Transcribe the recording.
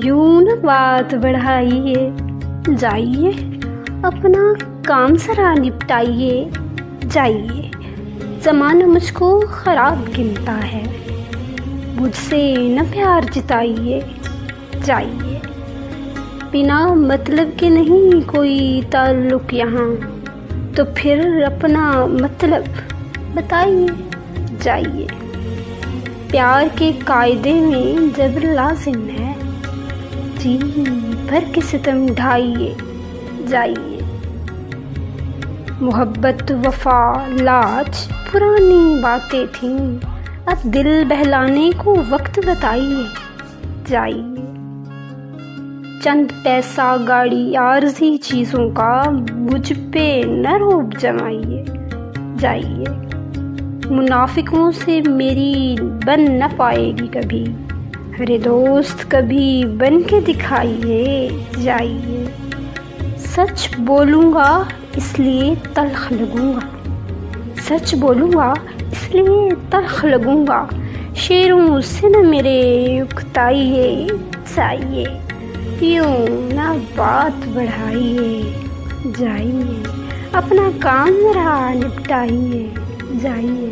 یوں نہ بات بڑھائیے، جائیے اپنا کام ذرا نپٹائیے، جائیے زمانہ مجھ کو خراب گنتا ہے، مجھ سے نہ پیار جتائیے، جائیے بنا مطلب کے نہیں کوئی تعلق یہاں، تو پھر اپنا مطلب بتائیے، جائیے پیار کے قاعدے میں جبر لازم ہے، جی بھر کے ستم ڈھائیے، جائیے محبت وفا لاج پرانی باتیں تھیں، اب دل بہلانے کو وقت بتائیے، جائیے چند پیسہ گاڑی عارضی چیزوں کا مجھ پہ نہ روب جمائیے، جائیے منافقوں سے میری بن نہ پائے گی کبھی، ارے دوست کبھی بن کے دکھائیے، جائیے سچ بولوں گا اس لیے تلخ لگوں گا، سچ بولوں گا اس لیے تلخ لگوں گا، شیروں سے نہ میرے اکتائیے، جائیے یوں نہ بات بڑھائیے، جائیے اپنا کام ذرا نپٹائیے، جائیے۔